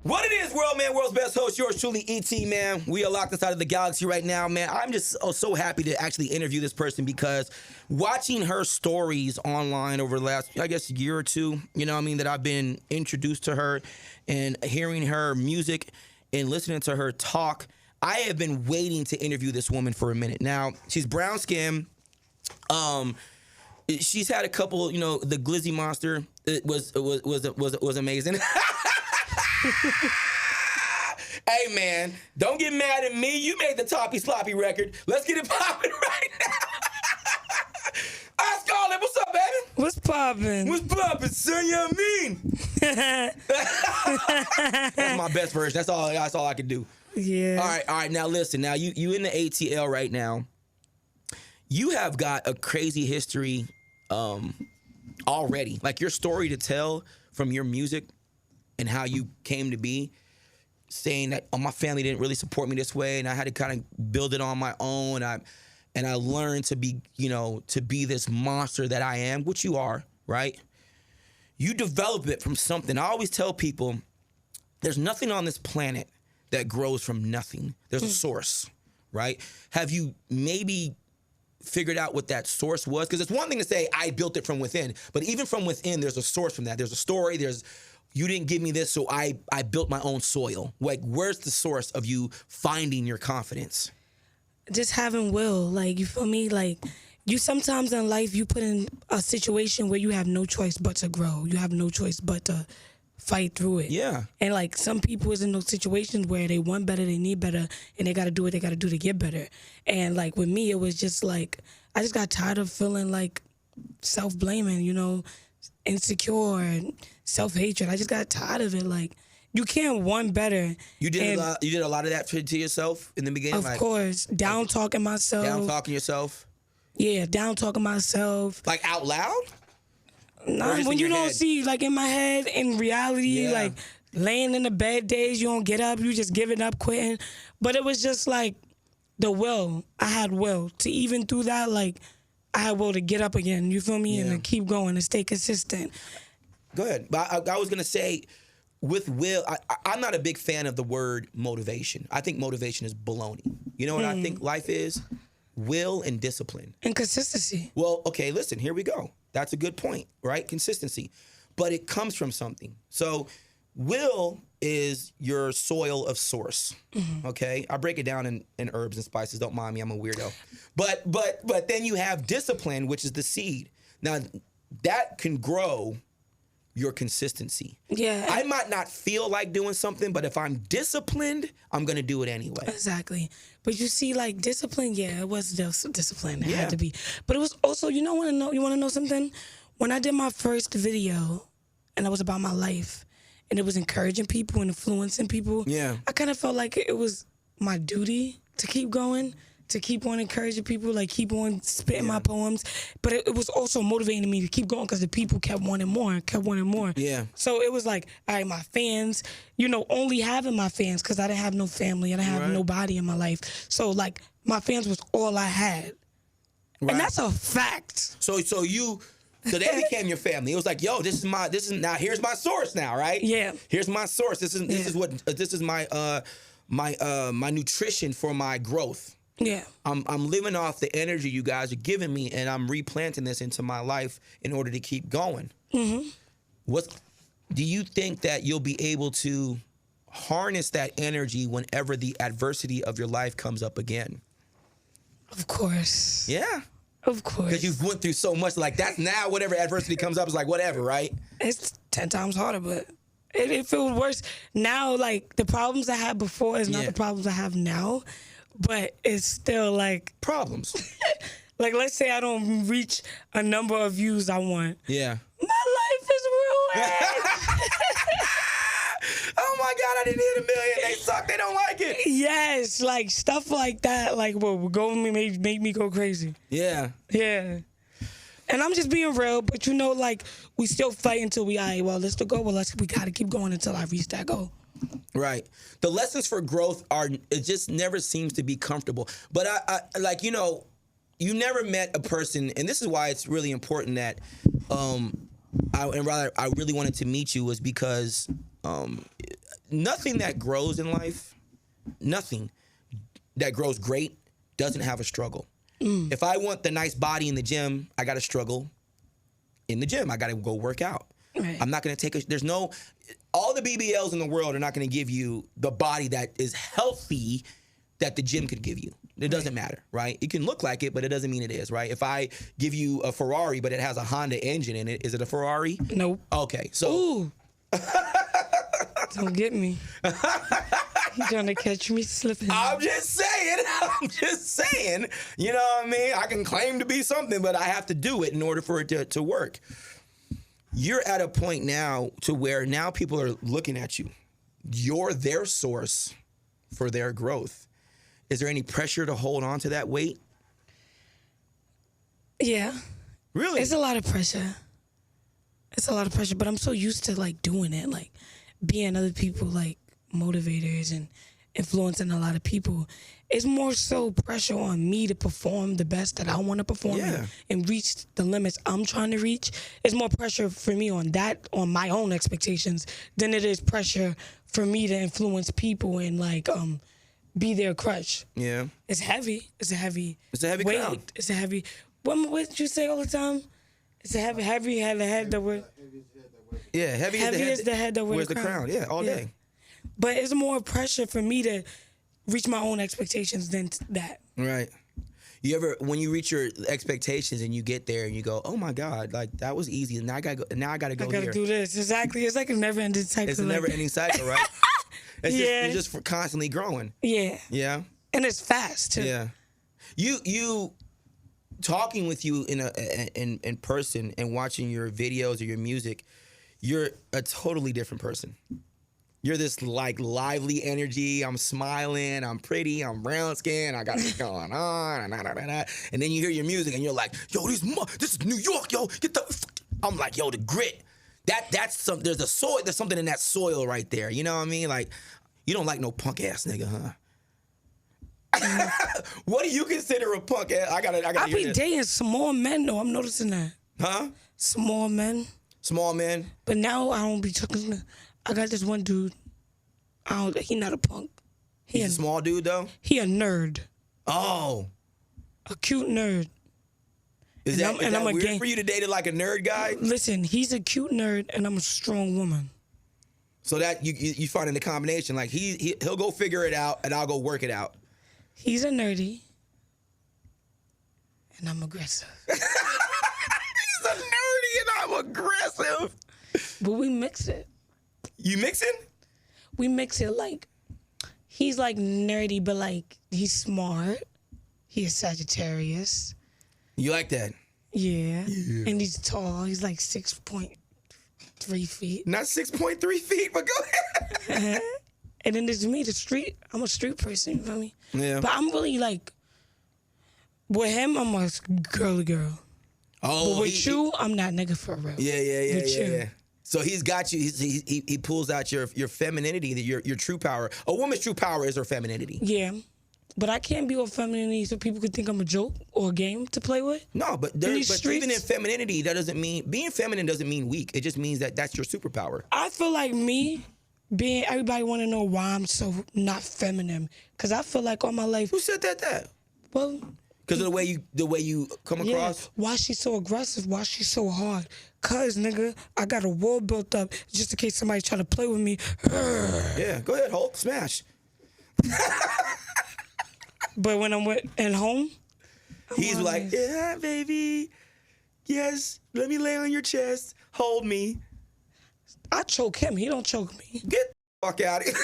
What it is, world, man, world's best host, yours truly, E.T., man. We are locked inside of the galaxy right now, man. I'm just so happy to actually interview this person because watching her stories online over the last, I guess, year or two, you know what I mean, that I've been introduced to her and hearing her music and listening to her talk, I have been waiting to interview this woman for a minute. Now, she's brown skin. She's had a couple, you know, the Glizzy Monster. It was amazing. Hey, man, don't get mad at me. You made the Toppy Sloppy record. Let's get it popping right now. ScarLip, what's up, baby? What's poppin'? What's poppin', son? You know what I mean? That's my best version. That's all I can do. Yeah. All right. Now, listen. Now, you in the ATL right now. You have got a crazy history already. Like, your story to tell from your music and how you came to be, saying that my family didn't really support me this way, and I had to kind of build it on my own. And I learned to be, you know, to be this monster that I am, which you are, right? You develop it from something. I always tell people, there's nothing on this planet that grows from nothing. There's a source, right? Have you maybe figured out what that source was? Because it's one thing to say, I built it from within, but even from within, there's a source from that. There's a story, you didn't give me this, so I built my own soil. Like, where's the source of you finding your confidence? Just having will, like, you feel me? Like, you sometimes in life, you put in a situation where you have no choice but to grow. You have no choice but to fight through it. Yeah. And, like, some people is in those situations where they want better, they need better, and they got to do what they got to do to get better. And, like, with me, it was just, like, I just got tired of feeling, like, self-blaming, you know, insecure and self-hatred. I just got tired of it. Like, you can't want better. You did a lot of that to yourself in the beginning? Of course. Down-talking myself. Down-talking yourself? Yeah, down-talking myself. Like, out loud? Nah, when you don't see, like, in my head, in reality, like, laying in the bed days, you don't get up, you just giving up, quitting. But it was just, like, the will. I had will. To even through that, like, I had will to get up again, you feel me? And to keep going, and stay consistent. Go ahead. But I was going to say, with will, I'm not a big fan of the word motivation. I think motivation is baloney. You know what I think life is? Will and discipline. And consistency. Well, okay, listen, here we go. That's a good point, right? Consistency. But it comes from something. So will is your soil of source, okay? I break it down in herbs and spices. Don't mind me, I'm a weirdo. But then you have discipline, which is the seed. Now, that can grow your consistency. Yeah. I might not feel like doing something, but if I'm disciplined, I'm going to do it anyway. Exactly. But you see, like, discipline, it was discipline. It had to be. But it was also, you want to know something? When I did my first video, and it was about my life, and it was encouraging people and influencing people, I kind of felt like it was my duty to keep going, to keep on encouraging people, like keep on spitting my poems. But it was also motivating me to keep going because the people kept wanting more, Yeah. So it was like, all right, my fans, only having my fans because I didn't have no family. I didn't have nobody in my life. So, like, my fans was all I had. Right. And that's a fact. So they became your family. It was like, yo, this is now, here's my source now, right? Yeah. Here's my source. This is my nutrition for my growth. Yeah. I'm living off the energy you guys are giving me, and I'm replanting this into my life in order to keep going. Mm-hmm. Do you think that you'll be able to harness that energy whenever the adversity of your life comes up again? Of course. Yeah. Of course. Because you've went through so much, like, that's now whatever adversity comes up is like whatever, right? It's 10 times harder, but it feels worse. Now, like, the problems I had before is not the problems I have now. But it's still, like... Problems. Like, let's say I don't reach a number of views I want. Yeah. My life is ruined. Oh, my God, I didn't hit 1 million. They suck. They don't like it. Yes, like, stuff like that, like, make me go crazy. Yeah. Yeah. And I'm just being real, but, like, we still fight until we, all right, well, let's go. Well, we got to keep going until I reach that goal. Right. The lessons for growth it just never seems to be comfortable. But you never met a person, and this is why it's really important that I really wanted to meet you, was because nothing that grows in life, nothing that grows great doesn't have a struggle. If I want the nice body in the gym, I got to struggle in the gym. I got to go work out. Right. I'm not going to there's no, all the BBLs in the world are not going to give you the body that is healthy that the gym could give you. It doesn't matter, right? It can look like it, but it doesn't mean it is, right? If I give you a Ferrari, but it has a Honda engine in it, is it a Ferrari? Nope. Okay, so. Ooh. Don't get me. You trying to catch me slipping. I'm just saying. You know what I mean? I can claim to be something, but I have to do it in order for it to work. You're at a point now to where now people are looking at you. You're their source for their growth. Is there any pressure to hold on to that weight? Yeah. Really? It's a lot of pressure. It's a lot of pressure, but I'm so used to like doing it, like being other people like motivators and influencing a lot of people. It's more so pressure on me to perform the best that I want to perform and reach the limits I'm trying to reach. It's more pressure for me on that, on my own expectations, than it is pressure for me to influence people and like be their crutch. Yeah. It's heavy. It's a heavy weight. Crown. It's a heavy. What did you say all the time? It's a heavy head that wears. Yeah, heavy is the head that wears the crown. Yeah, all day. But it's more pressure for me to reach my own expectations than that. Right. You ever, when you reach your expectations and you get there and you go, oh my God, like that was easy. Now I gotta go I gotta here. do this. Exactly. It's like a never-ending cycle. It's a never-ending cycle, right? It's just constantly growing. Yeah. Yeah. And it's fast too. Yeah. You talking with you in person and watching your videos or your music, you're a totally different person. You're this like lively energy. I'm smiling. I'm pretty. I'm brown skin. I got this going on. And then you hear your music and you're like, yo, this is New York, yo. Get the. I'm like, yo, the grit. That's some. There's a soil. There's something in that soil right there. You know what I mean? Like, you don't like no punk ass nigga, huh? What do you consider a punk ass? I be dating small men though. I'm noticing that. Huh? Small men. Small men. But now I don't be talking. I got this one dude. He not a punk. He's a small dude though? He a nerd. Oh. A cute nerd. Is that weird for you to date like a nerd guy? Listen, he's a cute nerd and I'm a strong woman. So that you find in the combination, like he'll go figure it out and I'll go work it out. He's a nerdy and I'm aggressive. He's a nerdy and I'm aggressive. But we mix it. You mixing? We mix it like, he's like nerdy, but like he's smart. He is Sagittarius. You like that? Yeah. And he's tall. He's like 6.3 feet. Not 6.3 feet, but go ahead. And then there's me, the street. I'm a street person, you feel me? Yeah. But I'm really like, with him, I'm a girly girl. Oh. But with you, I'm not nigga for real. Yeah. So he's got you. He pulls out your femininity, your true power. A woman's true power is her femininity. Yeah, but I can't be all femininity so people could think I'm a joke or a game to play with. No, but even in femininity, that doesn't mean being feminine doesn't mean weak. It just means that that's your superpower. I feel like everybody want to know why I'm so not feminine, because I feel like all my life. Who said that? Well. Because of the way you come across? Why she so aggressive? Why she so hard? Cause, nigga, I got a wall built up just in case somebody try to play with me. Yeah, go ahead, Hulk, smash. But when I'm at home, he's like, yeah, baby. Yes, let me lay on your chest. Hold me. I choke him. He don't choke me. Get the fuck out of here.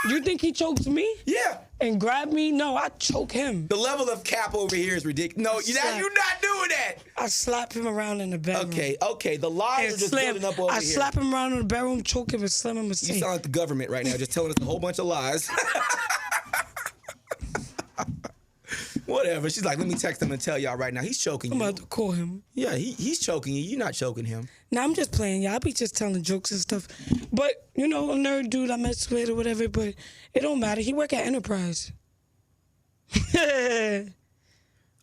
You think he chokes me? Yeah. And grab me? No, I choke him. The level of cap over here is ridiculous. No, you're not doing that. I slap him around in the bedroom. Okay. The lies are just building up over here. I slap him around in the bedroom, choke him, and slam him. You sound like the government right now, just telling us a whole bunch of lies. Whatever. She's like, let me text him and tell y'all right now. He's choking you. I'm about to call him. Yeah, he's choking you. You're not choking him. Nah, I'm just playing, y'all. I be just telling jokes and stuff. But, a nerd dude I mess with or whatever, but it don't matter. He work at Enterprise.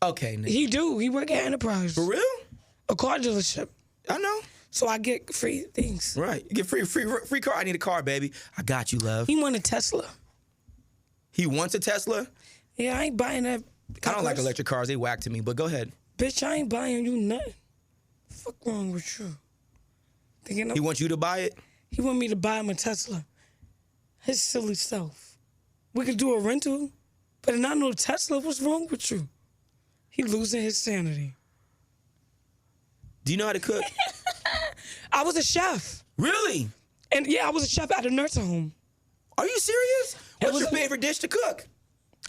Okay, Nick. He do. He work at Enterprise. For real? A car dealership. I know. So I get free things. Right. You get free car. I need a car, baby. I got you, love. He want a Tesla. He wants a Tesla? Yeah, I ain't buying that. I don't like electric cars. They whack to me, but go ahead. Bitch, I ain't buying you nothing. Fuck wrong with you? He wants you to buy it? He want me to buy him a Tesla. His silly self. We could do a rental, but not no Tesla. What's wrong with you? He losing his sanity. Do you know how to cook? I was a chef. Really? And yeah, I was a chef at a nursing home. Are you serious? What's your favorite dish to cook?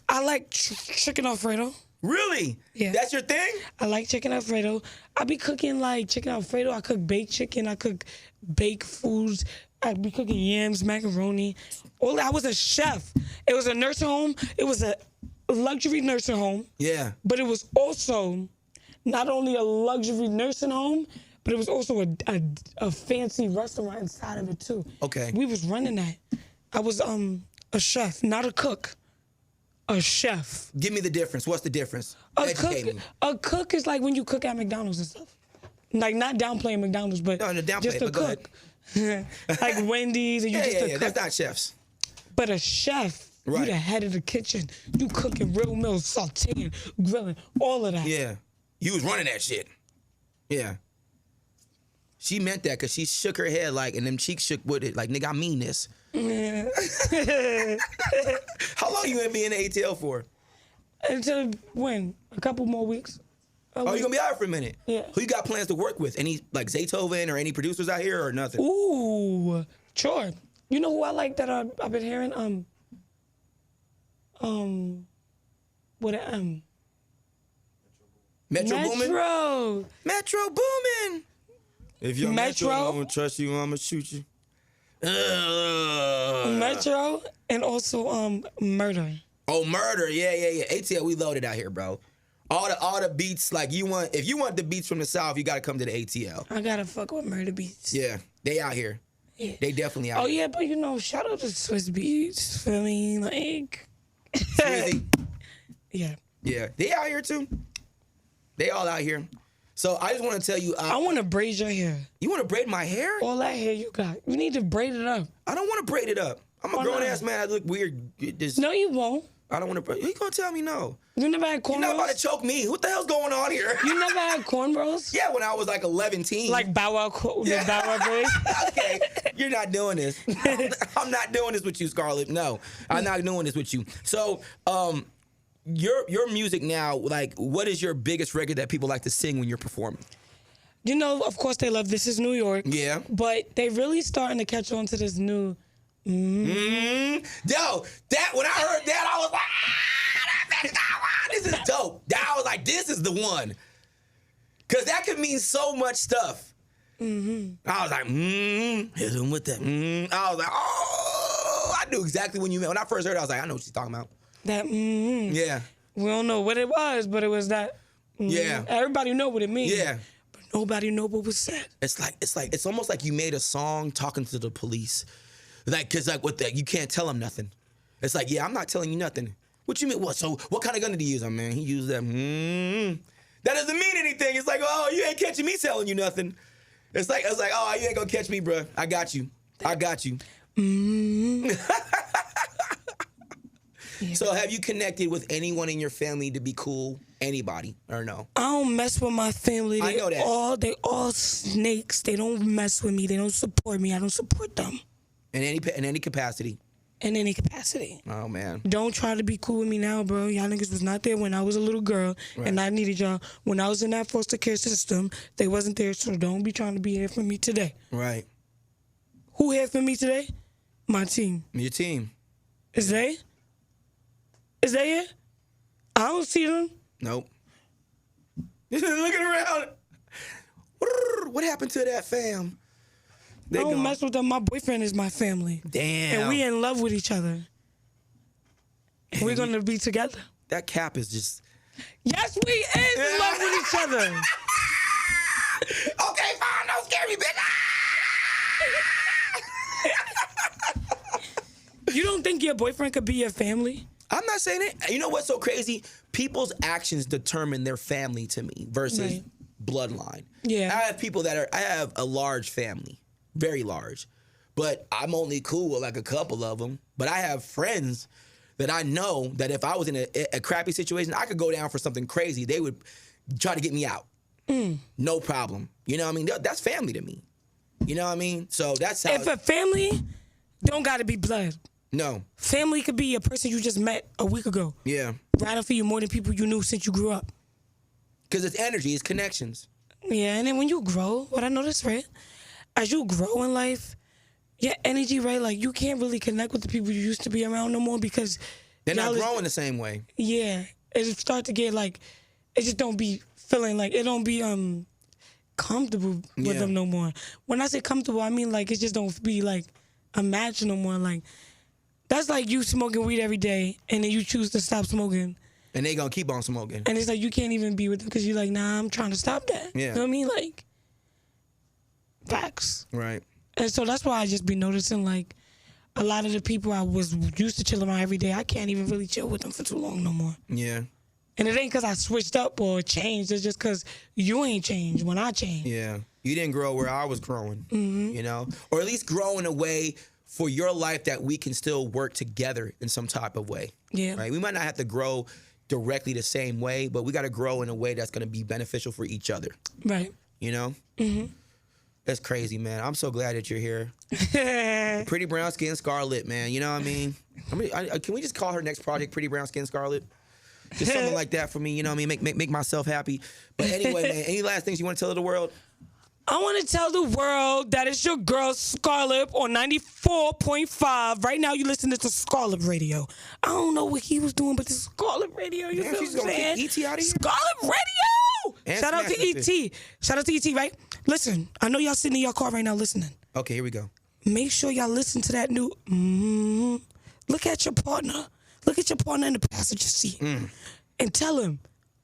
I like chicken Alfredo. Really? Yeah. That's your thing? I like chicken Alfredo. I be cooking like chicken Alfredo. I cook baked chicken. I cook baked foods. I be cooking yams, macaroni. I was a chef. It was a nursing home. It was a luxury nursing home. Yeah. But it was also not only a luxury nursing home, but it was also a fancy restaurant inside of it too. Okay. We was running that. I was a chef, not a cook. A chef. Give me the difference. What's the difference? A cook is like when you cook at McDonald's and stuff. Like not downplaying McDonald's, but just a cook. Like Wendy's and you just a cook. That's not chefs. But a chef, you the head of the kitchen. You cooking real meals, sauteing, grilling, all of that. Yeah. You was running that shit. Yeah. She meant that because she shook her head like, and them cheeks shook with it. Like, nigga, I mean this. Yeah. How long you gonna be in the ATL for? Until when? A couple more weeks. You gonna be out for a minute? Yeah. Who you got plans to work with? Any like Zaytoven or any producers out here or nothing? Ooh, sure. You know who I like that I've been hearing? With an M. Metro Boomin? Metro Boomin. If your Metro don't trust you, I'ma shoot you. Metro and also Murder. Oh, Murder, yeah. ATL, we loaded out here, bro. All the beats, like if you want the beats from the South, you gotta come to the ATL. I gotta fuck with Murder Beats. Yeah, they out here. Yeah. They definitely out here. Oh yeah, but you know, shout out to Swiss Beats. Feel me? Like Swizzy. Yeah. Yeah. They out here too. They all out here. So I just want to tell you. I want to braid your hair. You want to braid my hair? All that hair you got. You need to braid it up. I don't want to braid it up. I'm a grown ass man. I look weird. No, you won't. I don't want to braid. You gonna tell me no? You never had cornrows? You're not about to choke me. What the hell's going on here? You never had cornrows? Yeah, when I was like 11, teen. Like Bow Wow, the Bow Wow boys? Okay, you're not doing this. I'm not doing this with you, ScarLip. No, I'm not doing this with you. So, your music now, like, what is your biggest record that people like to sing when you're performing? You know, of course they love This Is New York. Yeah. But they really starting to catch on to this new. Yo, that when I heard that, I was like, this is dope. I was like, this is the one. Because that could mean so much stuff. I was like, hit him with that. I was like, oh, I knew exactly when you meant. When I first heard it, I was like, I know what she's talking about. That, Yeah. We don't know what it was, but it was that. Yeah. Everybody know what it means. Yeah. But nobody know what was said. It's almost like you made a song talking to the police. Like, cause like with that, you can't tell him nothing. It's like, yeah, I'm not telling you nothing. What you mean? What? So what kind of gun did he use? Oh man, he used that. That doesn't mean anything. It's like, oh, you ain't catching me telling you nothing. It's like, oh, you ain't gonna catch me, bro. I got you. I got you. Yeah. So have you connected with anyone in your family to be cool? Anybody or no? I don't mess with my family. I know that. They all snakes. They don't mess with me. They don't support me. I don't support them. In any capacity? In any capacity. Oh, man. Don't try to be cool with me now, bro. Y'all niggas was not there when I was a little girl, and I needed y'all. When I was in that foster care system, they wasn't there, so don't be trying to be here for me today. Right. Who here for me today? My team. Your team. Is they? Is they here? I don't see them. Nope. Looking around. What happened to that fam? I don't mess with them. My boyfriend is my family. Damn. And we in love with each other. And we're going to be together. That cap is just... Yes, we is in love with each other. Okay, fine. Don't scare me, bitch. You don't think your boyfriend could be your family? I'm not saying it. You know what's so crazy? People's actions determine their family to me versus bloodline. Yeah. I have people that I have a large family, very large, but I'm only cool with like a couple of them. But I have friends that I know that if I was in a crappy situation, I could go down for something crazy. They would try to get me out. No problem. You know what I mean? That's family to me. You know what I mean? So that's how. If a family don't got to be blood. No. Family could be a person you just met a week ago. Yeah. Riding for you more than people you knew since you grew up. Because it's energy, it's connections. Yeah, and then when you grow, what I noticed, right? As you grow in life, your energy, right? Like, you can't really connect with the people you used to be around no more because they're not growing the same way. Yeah. It start to get like, it just don't be feeling like, it don't be comfortable with them no more. When I say comfortable, I mean like it just don't be like imagine no more. Like, that's like you smoking weed every day and then you choose to stop smoking. And they gonna keep on smoking. And it's like you can't even be with them because you're like, nah, I'm trying to stop that. Yeah. You know what I mean? Like, facts. Right. And so that's why I just be noticing like a lot of the people I was used to chill around every day, I can't even really chill with them for too long no more. Yeah. And it ain't because I switched up or changed. It's just because you ain't changed when I changed. Yeah. You didn't grow where I was growing, you know? Or at least grow in a way for your life that we can still work together in some type of way. Yeah. Right? We might not have to grow directly the same way, but we got to grow in a way that's going to be beneficial for each other. Right. You know? That's crazy, man. I'm so glad that you're here. Pretty Brown Skin, ScarLip, man. You know what I mean? Can we just call her next project Pretty Brown Skin, ScarLip? Just something like that for me, you know what I mean? Make myself happy. But anyway, man, any last things you want to tell the world? I want to tell the world that it's your girl ScarLip on 94.5. Right now, you listening to ScarLip Radio. I don't know what he was doing, but this is ScarLip Radio. You feel what I'm saying? She's gonna get E.T. out of here? ScarLip Radio! And Shout out to E.T. Shout out to E.T., right? Listen, I know y'all sitting in your car right now listening. Okay, here we go. Make sure y'all listen to that new Look at your partner. Look at your partner in the passenger seat. And tell him,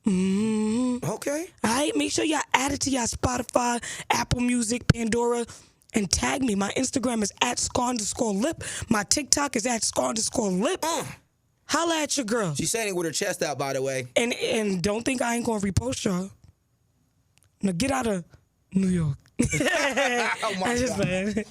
Okay. all right, make sure y'all add it to y'all Spotify, Apple Music, Pandora, and tag me. My Instagram is @Scar_Lip. My TikTok is @Scar_Lip. Holla at your girl. She's saying it with her chest out, by the way. And don't think I ain't gonna repost y'all. Now get out of New York. Oh my I'm just God. playing.